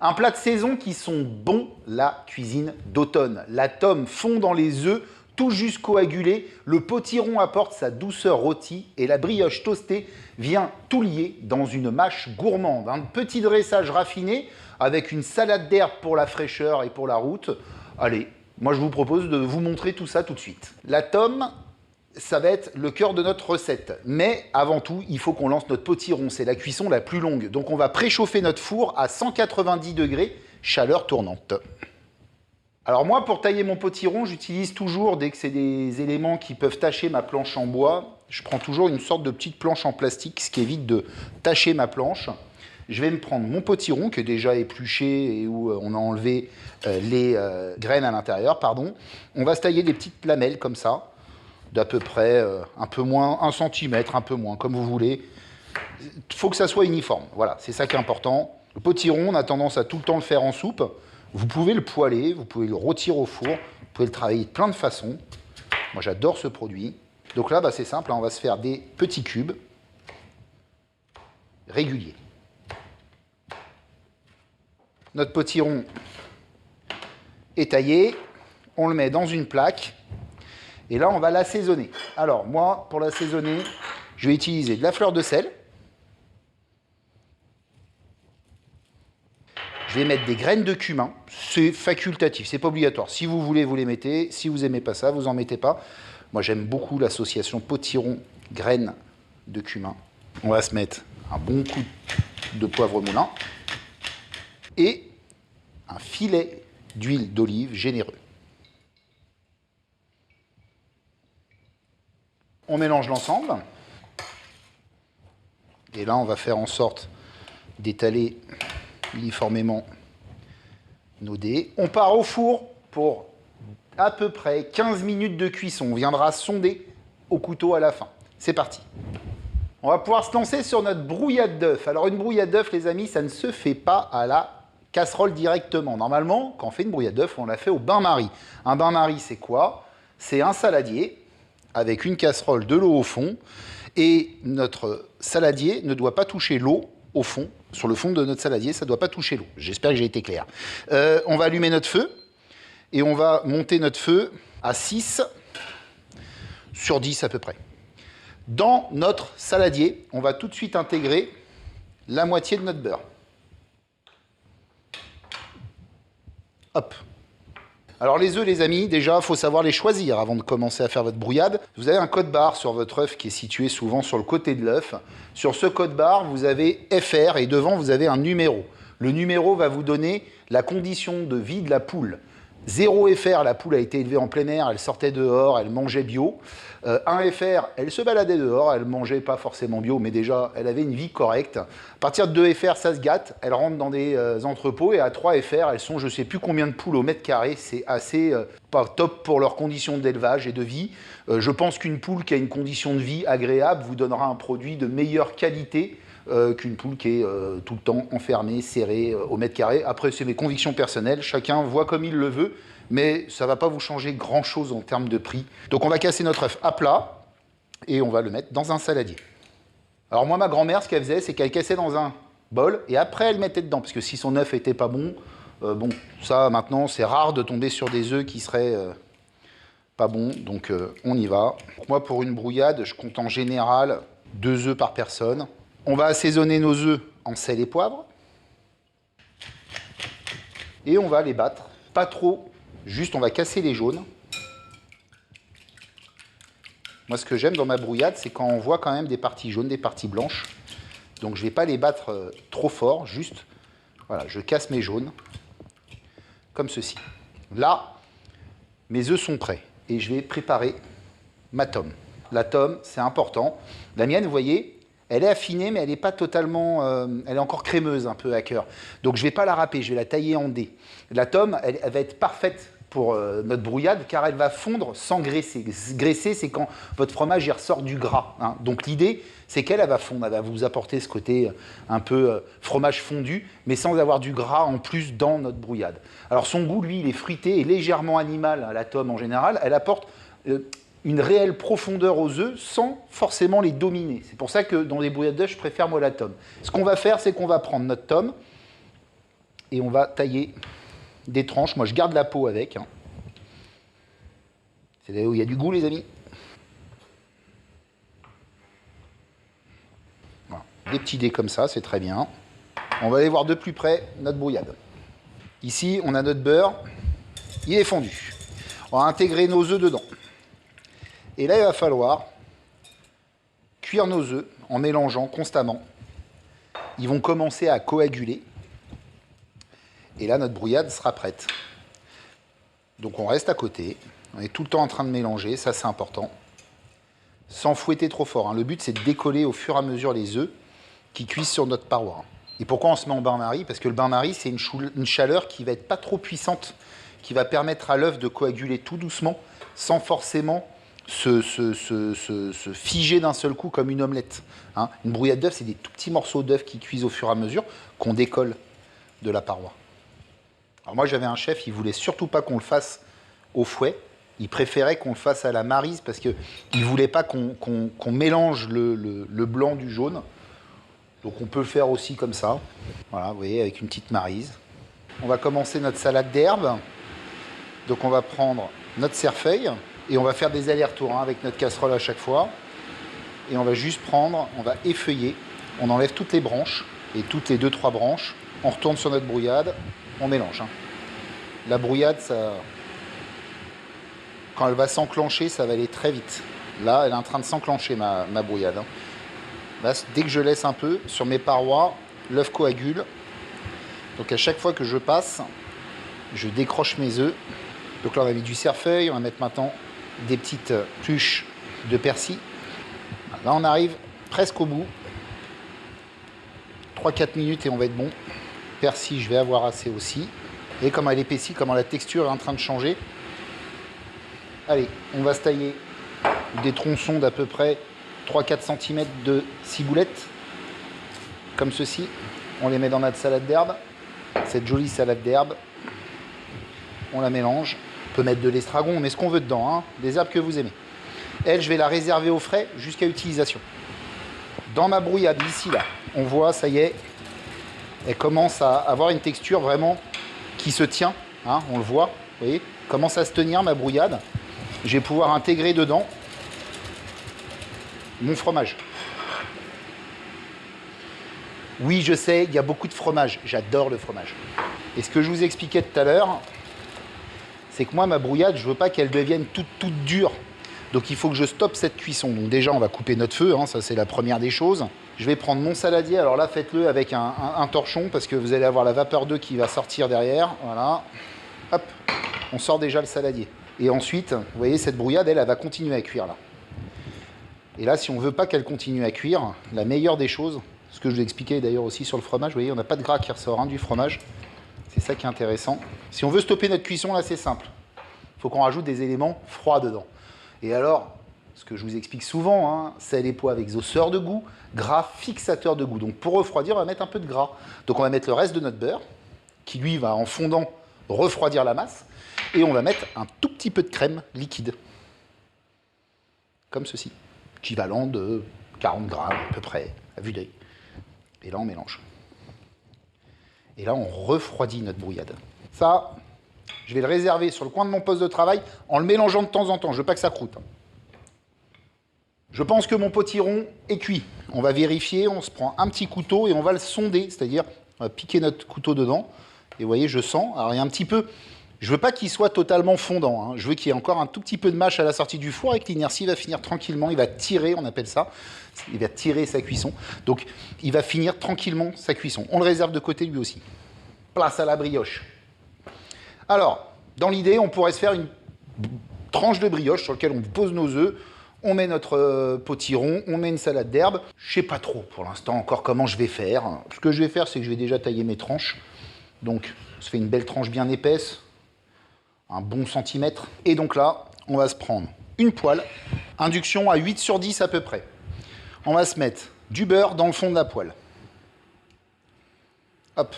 Un plat de saison qui sont bons, la cuisine d'automne. La tome fond dans les œufs, tout juste coagulé, le potiron apporte sa douceur rôtie et la brioche toastée vient tout lier dans une mâche gourmande. Un petit dressage raffiné avec une salade d'herbe pour la fraîcheur et pour la route. Allez, moi je vous propose de vous montrer tout ça tout de suite. La tome, ça va être le cœur de notre recette. Mais avant tout, il faut qu'on lance notre potiron. C'est la cuisson la plus longue. Donc on va préchauffer notre four à 190 degrés, chaleur tournante. Alors moi, pour tailler mon potiron, j'utilise toujours, dès que c'est des éléments qui peuvent tacher ma planche en bois, je prends toujours une sorte de petite planche en plastique, ce qui évite de tacher ma planche. Je vais me prendre mon potiron, qui est déjà épluché et où on a enlevé les graines à l'intérieur, pardon. On va se tailler des petites lamelles comme ça, d'à peu près un peu moins, 1 cm, un peu moins, comme vous voulez. Il faut que ça soit uniforme, voilà, c'est ça qui est important. Le potiron, on a tendance à tout le temps le faire en soupe. Vous pouvez le poêler, vous pouvez le rôtir au four, vous pouvez le travailler de plein de façons. Moi, j'adore ce produit. Donc là, c'est simple, on va se faire des petits cubes réguliers. Notre potiron est taillé, on le met dans une plaque et là, on va l'assaisonner. Alors, moi, pour l'assaisonner, je vais utiliser de la fleur de sel. Je vais mettre des graines de cumin, c'est facultatif, c'est pas obligatoire. Si vous voulez, vous les mettez. Si vous n'aimez pas ça, vous n'en mettez pas. Moi, j'aime beaucoup l'association potiron graines de cumin. On va se mettre un bon coup de poivre moulin et un filet d'huile d'olive généreux. On mélange l'ensemble. Et là, on va faire en sorte d'étaler uniformément nos dés. On part au four pour à peu près 15 minutes de cuisson. On viendra sonder au couteau à la fin. C'est parti. On va pouvoir se lancer sur notre brouillade d'œuf. Alors une brouillade d'œuf, les amis, ça ne se fait pas à la casserole directement. Normalement, quand on fait une brouillade d'œuf, on la fait au bain-marie. Un bain-marie, c'est quoi? C'est un saladier avec une casserole, de l'eau au fond. Et notre saladier ne doit pas toucher l'eau au fond, sur le fond de notre saladier, ça ne doit pas toucher l'eau. J'espère que j'ai été clair. On va allumer notre feu et on va monter notre feu à 6 sur 10 à peu près. Dans notre saladier, on va tout de suite intégrer la moitié de notre beurre. Hop. Alors les œufs, les amis, déjà, il faut savoir les choisir avant de commencer à faire votre brouillade. Vous avez un code-barre sur votre œuf qui est situé souvent sur le côté de l'œuf. Sur ce code-barre, vous avez FR et devant, vous avez un numéro. Le numéro va vous donner la condition de vie de la poule. 0 FR, la poule a été élevée en plein air, elle sortait dehors, elle mangeait bio. 1 FR, elle se baladait dehors, elle mangeait pas forcément bio, mais déjà, elle avait une vie correcte. À partir de 2 FR, ça se gâte, elle rentre dans des entrepôts, et à 3 FR, elles sont je sais plus combien de poules au mètre carré. C'est assez pas top pour leurs conditions d'élevage et de vie. Je pense qu'une poule qui a une condition de vie agréable vous donnera un produit de meilleure qualité qu'une poule qui est tout le temps enfermée, serrée au mètre carré. Après, c'est mes convictions personnelles, chacun voit comme il le veut, mais ça ne va pas vous changer grand-chose en termes de prix. Donc on va casser notre œuf à plat et on va le mettre dans un saladier. Alors moi, ma grand-mère, ce qu'elle faisait, c'est qu'elle cassait dans un bol et après, elle mettait dedans, parce que si son œuf était pas bon, bon, ça, maintenant, c'est rare de tomber sur des œufs qui seraient pas bons, donc on y va. Moi, pour une brouillade, je compte en général 2 œufs par personne. On va assaisonner nos œufs en sel et poivre. Et on va les battre. Pas trop, juste on va casser les jaunes. Moi, ce que j'aime dans ma brouillade, c'est quand on voit quand même des parties jaunes, des parties blanches. Donc je ne vais pas les battre trop fort, juste, voilà, je casse mes jaunes, comme ceci. Là, mes œufs sont prêts. Et je vais préparer ma tome. La tome, c'est important. La mienne, vous voyez, elle est affinée, mais elle n'est pas totalement... elle est encore crémeuse un peu à cœur. Donc je ne vais pas la râper, je vais la tailler en dés. La tome, elle va être parfaite pour notre brouillade, car elle va fondre sans graisser. Graisser, c'est quand votre fromage il ressort du gras. Hein. Donc l'idée, c'est qu'elle va fondre. Elle va vous apporter ce côté un peu fromage fondu, mais sans avoir du gras en plus dans notre brouillade. Alors son goût, lui, il est fruité et légèrement animal, la tome en général. Elle apporte... une réelle profondeur aux œufs sans forcément les dominer. C'est pour ça que dans les brouillades d'œufs, je préfère moi la tome. Ce qu'on va faire, c'est qu'on va prendre notre tome Et on va tailler des tranches. Moi, je garde la peau avec. Hein. C'est là où il y a du goût, les amis. Voilà. Des petits dés comme ça, c'est très bien. On va aller voir de plus près notre brouillade. Ici, on a notre beurre. Il est fondu. On va intégrer nos œufs dedans. Et là, il va falloir cuire nos œufs en mélangeant constamment. Ils vont commencer à coaguler. Et là, notre brouillade sera prête. Donc on reste à côté. On est tout le temps en train de mélanger, ça c'est important. Sans fouetter trop fort. Hein. Le but, c'est de décoller au fur et à mesure les œufs qui cuisent sur notre paroi. Et pourquoi on se met en bain-marie? Parce que le bain-marie, c'est une chaleur qui va être pas trop puissante, qui va permettre à l'œuf de coaguler tout doucement, sans forcément se figer d'un seul coup comme une omelette. Hein. Une brouillade d'œuf, c'est des tout petits morceaux d'œuf qui cuisent au fur et à mesure, qu'on décolle de la paroi. Alors moi, j'avais un chef, il voulait surtout pas qu'on le fasse au fouet. Il préférait qu'on le fasse à la maryse parce qu'il ne voulait pas qu'on mélange le blanc du jaune. Donc on peut le faire aussi comme ça. Voilà, vous voyez, avec une petite maryse. On va commencer notre salade d'herbes. Donc on va prendre notre cerfeuil et on va faire des allers-retours hein, avec notre casserole à chaque fois. Et on va juste prendre, on va effeuiller. On enlève toutes les branches et toutes les 2-3 branches. On retourne sur notre brouillade. On mélange. Hein. La brouillade, ça... quand elle va s'enclencher, ça va aller très vite. Là, elle est en train de s'enclencher, ma brouillade. Hein. Là, dès que je laisse un peu sur mes parois, l'œuf coagule. Donc à chaque fois que je passe, je décroche mes œufs. Donc là, on a mis du cerfeuil. On va mettre maintenant des petites pluches de persil. Là, on arrive presque au bout. 3-4 minutes et on va être bon. Persil, je vais avoir assez aussi. Et comment elle épaissit, comment la texture est en train de changer. Allez, on va se tailler des tronçons d'à peu près 3-4 cm de ciboulette. Comme ceci. On les met dans notre salade d'herbe. Cette jolie salade d'herbe. On la mélange. On peut mettre de l'estragon, on met ce qu'on veut dedans. Hein, des herbes que vous aimez. Elle, je vais la réserver au frais jusqu'à utilisation. Dans ma brouillade, ici, là, on voit, ça y est, elle commence à avoir une texture vraiment qui se tient. Hein, on le voit, vous voyez, commence à se tenir ma brouillade. Je vais pouvoir intégrer dedans mon fromage. Oui, je sais, il y a beaucoup de fromage. J'adore le fromage. Et ce que je vous expliquais tout à l'heure, c'est que moi, ma brouillade, je ne veux pas qu'elle devienne toute dure. Donc il faut que je stoppe cette cuisson. Donc déjà, on va couper notre feu, hein, ça c'est la première des choses. Je vais prendre mon saladier. Alors là, faites-le avec un torchon parce que vous allez avoir la vapeur d'eau qui va sortir derrière. Voilà. Hop, on sort déjà le saladier. Et ensuite, vous voyez, cette brouillade, elle va continuer à cuire là. Et là, si on ne veut pas qu'elle continue à cuire, la meilleure des choses, ce que je vous expliquais d'ailleurs aussi sur le fromage, vous voyez, on n'a pas de gras qui ressort hein, du fromage. C'est ça qui est intéressant. Si on veut stopper notre cuisson, là, c'est simple. Il faut qu'on rajoute des éléments froids dedans. Et alors, ce que je vous explique souvent, hein, sel et poivre avec exauceur de goût, gras fixateur de goût. Donc pour refroidir, on va mettre un peu de gras. Donc on va mettre le reste de notre beurre, qui lui va en fondant refroidir la masse, et on va mettre un tout petit peu de crème liquide. Comme ceci. Équivalent de 40 grammes à peu près, à vue d'œil. Et là on mélange. Et là on refroidit notre brouillade. Ça, je vais le réserver sur le coin de mon poste de travail en le mélangeant de temps en temps. Je veux pas que ça croûte. Je pense que mon potiron est cuit. On va vérifier, on se prend un petit couteau et on va le sonder, c'est-à-dire on va piquer notre couteau dedans. Et vous voyez, je sens. Alors il y a un petit peu... Je veux pas qu'il soit totalement fondant. Hein. Je veux qu'il y ait encore un tout petit peu de mâche à la sortie du four et que l'inertie va finir tranquillement. Il va tirer, on appelle ça. Il va tirer sa cuisson. Donc il va finir tranquillement sa cuisson. On le réserve de côté lui aussi. Place à la brioche. Alors, dans l'idée, on pourrait se faire une tranche de brioche sur laquelle on pose nos œufs, on met notre potiron, on met une salade d'herbe. Je sais pas trop pour l'instant encore comment je vais faire. Ce que je vais faire, c'est que je vais déjà tailler mes tranches. Donc, ça fait une belle tranche bien épaisse, un bon centimètre. Et donc là, on va se prendre une poêle, induction à 8/10 à peu près. On va se mettre du beurre dans le fond de la poêle. Hop.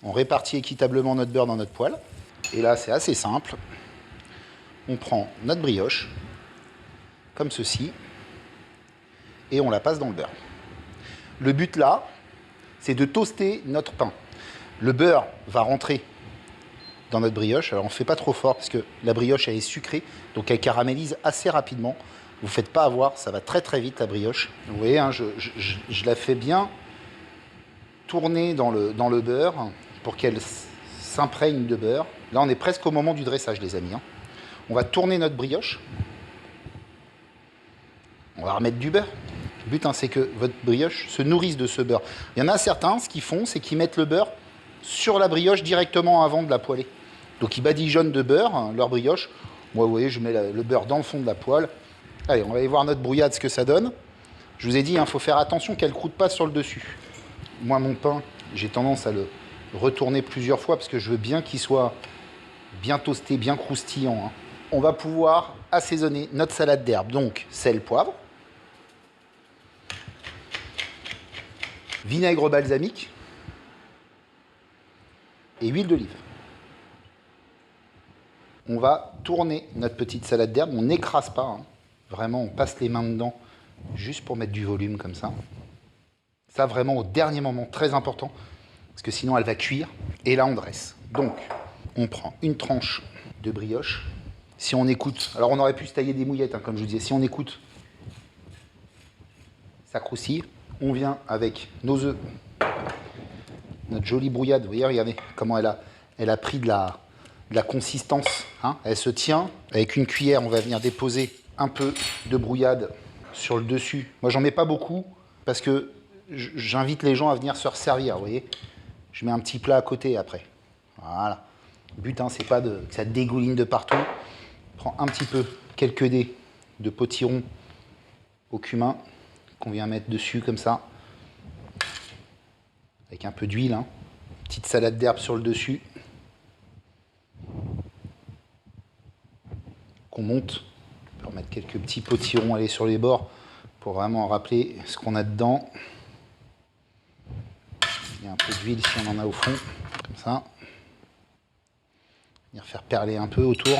On répartit équitablement notre beurre dans notre poêle. Et là, c'est assez simple. On prend notre brioche, comme ceci, et on la passe dans le beurre. Le but là, c'est de toaster notre pain. Le beurre va rentrer dans notre brioche. Alors on ne fait pas trop fort parce que la brioche elle est sucrée, donc elle caramélise assez rapidement. Vous ne faites pas avoir, ça va très très vite la brioche. Vous voyez, hein, je la fais bien tourner dans le beurre pour qu'elle s'imprègne de beurre. Là on est presque au moment du dressage les amis. Hein. On va tourner notre brioche. On va remettre du beurre. Le but, hein, c'est que votre brioche se nourrisse de ce beurre. Il y en a certains, ce qu'ils font, c'est qu'ils mettent le beurre sur la brioche directement avant de la poêler. Donc ils badigeonnent de beurre, hein, leur brioche. Moi, vous voyez, je mets le beurre dans le fond de la poêle. Allez, on va aller voir notre brouillade, ce que ça donne. Je vous ai dit, il faut faire attention qu'elle ne croûte pas sur le dessus. Moi, mon pain, j'ai tendance à le retourner plusieurs fois parce que je veux bien qu'il soit bien toasté, bien croustillant. Hein. On va pouvoir assaisonner notre salade d'herbe. Donc, sel, poivre. Vinaigre balsamique et huile d'olive. On va tourner notre petite salade d'herbe, on n'écrase pas, hein. Vraiment on passe les mains dedans juste pour mettre du volume comme ça. Ça vraiment au dernier moment, très important, parce que sinon elle va cuire. Et là on dresse. Donc on prend une tranche de brioche. Si on écoute, alors on aurait pu se tailler des mouillettes, hein, comme je vous disais, si on écoute, ça croustille. On vient avec nos œufs, notre jolie brouillade. Vous voyez, regardez comment elle a pris de la consistance. Hein. Elle se tient. Avec une cuillère, on va venir déposer un peu de brouillade sur le dessus. Moi, j'en mets pas beaucoup parce que j'invite les gens à venir se resservir. Vous voyez, je mets un petit plat à côté après. Voilà. Le but, hein, c'est pas que ça dégouline de partout. On prend un petit peu, quelques dés de potiron au cumin qu'on vient mettre dessus comme ça, avec un peu d'huile, hein. Petite salade d'herbe sur le dessus, qu'on monte, on peut remettre quelques petits potirons aller sur les bords pour vraiment rappeler ce qu'on a dedans. Il y a un peu d'huile si on en a au fond, comme ça. Venir faire perler un peu autour.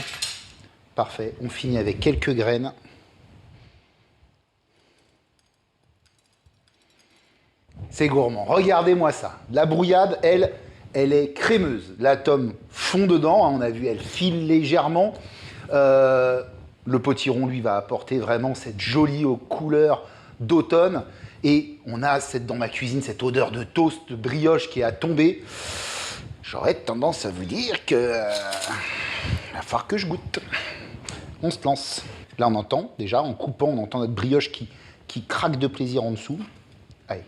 Parfait, on finit avec quelques graines. C'est gourmand. Regardez-moi ça. La brouillade, elle est crémeuse. La tome fond dedans. On a vu, elle file légèrement. Le potiron, lui, va apporter vraiment cette jolie couleur d'automne. Et on a dans ma cuisine cette odeur de toast, de brioche qui est à tomber. J'aurais tendance à vous dire que il va falloir que je goûte. On se lance. Là, on entend déjà, en coupant, on entend notre brioche qui craque de plaisir en dessous. Allez.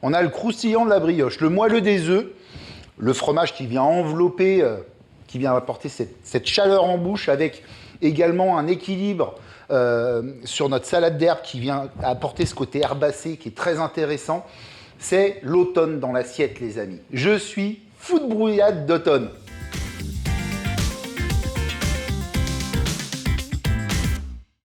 On a le croustillant de la brioche, le moelleux des œufs, le fromage qui vient envelopper, qui vient apporter cette chaleur en bouche avec également un équilibre sur notre salade d'herbe qui vient apporter ce côté herbacé qui est très intéressant. C'est l'automne dans l'assiette, les amis. Je suis fou de brouillade d'automne.